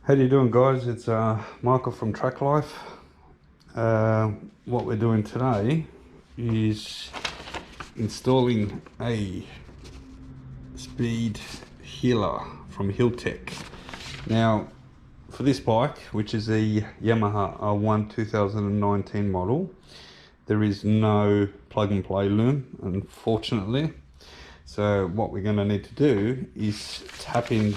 How you doing, guys? It's Michael from Track Life. What we're doing today is installing a speed healer from Healtech. Now, for this bike, which is a Yamaha R1 2019 model, there is no plug and play loom, unfortunately. So what we're going to need to do is tap in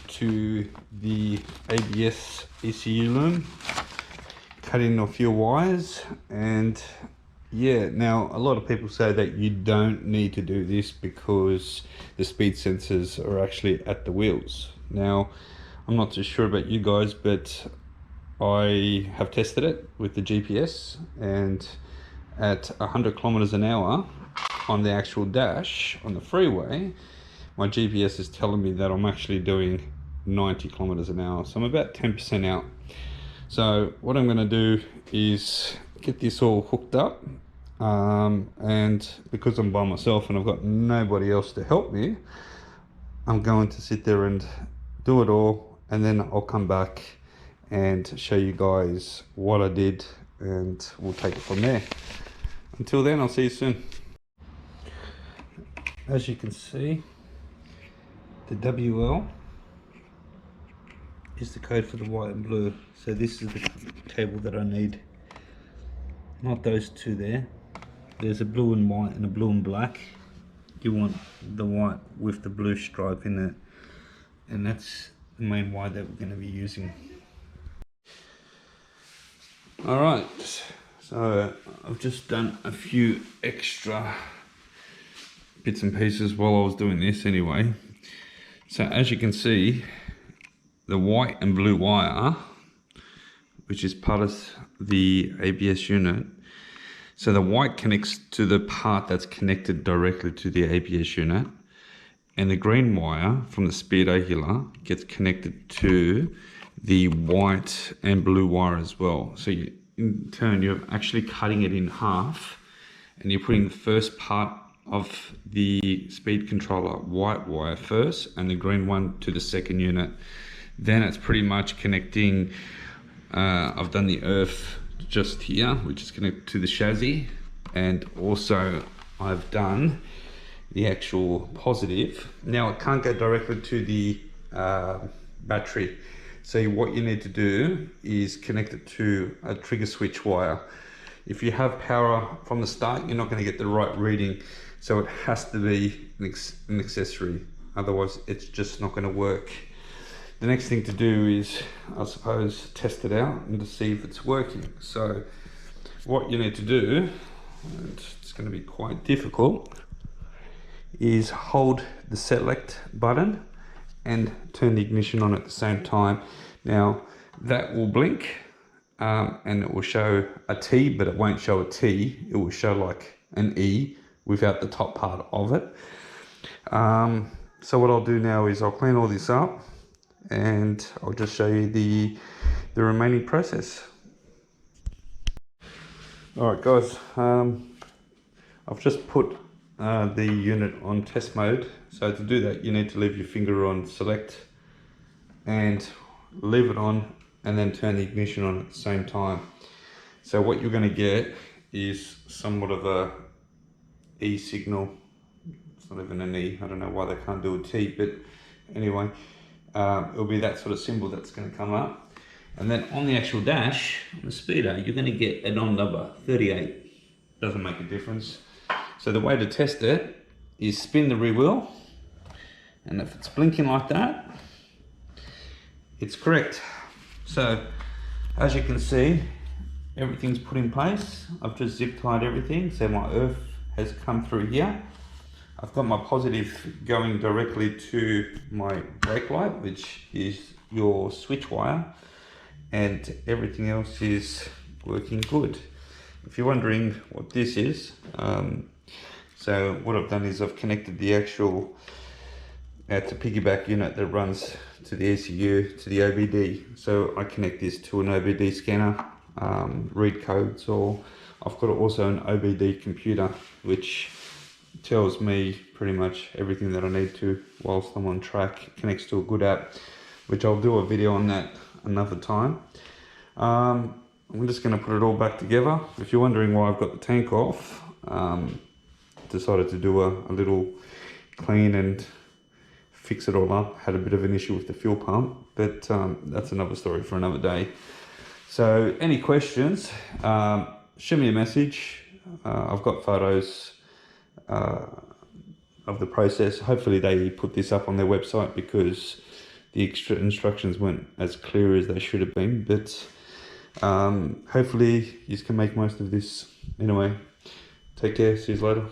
to the ABS ECU loom, cut in a few wires, and yeah, now a lot of people say that you don't need to do this because the speed sensors are actually at the wheels. Now, I'm not too sure about you guys, but I have tested it with the GPS, and at 100 kilometers an hour on the actual dash on the freeway, my GPS is telling me that I'm actually doing 90 kilometers an hour, so I'm about 10% out. So what I'm going to do is get this all hooked up, and because I'm by myself and I've got nobody else to help me, I'm going to sit there and do it all, and then I'll come back and show you guys what I did, and we'll take it from there. Until then, I'll see you soon. As you can see, the WL is the code for the white and blue. So this is the cable that I need, not those two there. There's a blue and white and a blue and black. You want the white with the blue stripe in it, and that's the main wire that we're going to be using. Alright, so I've just done a few extra bits and pieces while I was doing this anyway. So as you can see, the white and blue wire, which is part of the ABS unit, so the white connects to the part that's connected directly to the ABS unit, and the green wire from the speedo healer gets connected to the white and blue wire as well. So you, in turn, you're actually cutting it in half, and you're putting the first part of the speed controller white wire first and the green one to the second unit. Then it's pretty much connecting, I've done the earth just here, which is connected to the chassis, and also I've done the actual positive. Now it can't go directly to the battery, so what you need to do is connect it to a trigger switch wire. If you have power from the start, you're not going to get the right reading, so it has to be an accessory, otherwise it's just not going to work. The next thing to do is, I suppose, test it out and to see if it's working. So what you need to do, and it's going to be quite difficult, is hold the select button and turn the ignition on at the same time. Now that will blink, and it will show a T, but it won't show a T. It will show like an E without the top part of it. So what I'll do now is I'll clean all this up, and I'll just show you the remaining process. Alright guys, I've just put the unit on test mode. So to do that, you need to leave your finger on select and leave it on, and then turn the ignition on at the same time. So what you're going to get is somewhat of a E signal. It's not even an E, I don't know why they can't do a T, but anyway, it'll be that sort of symbol that's going to come up. And then on the actual dash, on the speedo, you're going to get a NOM number, 38. Doesn't make a difference. So the way to test it is spin the rear wheel, and if it's blinking like that, it's correct. So as you can see, everything's put in place. I've just zip tied everything, so my earth has come through here. I've got my positive going directly to my brake light, which is your switch wire, and everything else is working good. If you're wondering what this is, so what I've done is I've connected the actual it's a piggyback unit that runs to the ECU to the OBD. So I connect this to an OBD scanner, read codes, or I've got also an OBD computer which tells me pretty much everything that I need to whilst I'm on track. It connects to a good app. which I'll do a video on that another time. I'm just going to put it all back together. If you're wondering why I've got the tank off, decided to do a little clean and fix it all up. Had a bit of an issue with the fuel pump, but that's another story for another day. So any questions, shoot me a message. I've got photos of the process. Hopefully they put this up on their website, because the extra instructions weren't as clear as they should have been, but hopefully you can make most of this. Anyway, take care, see you later.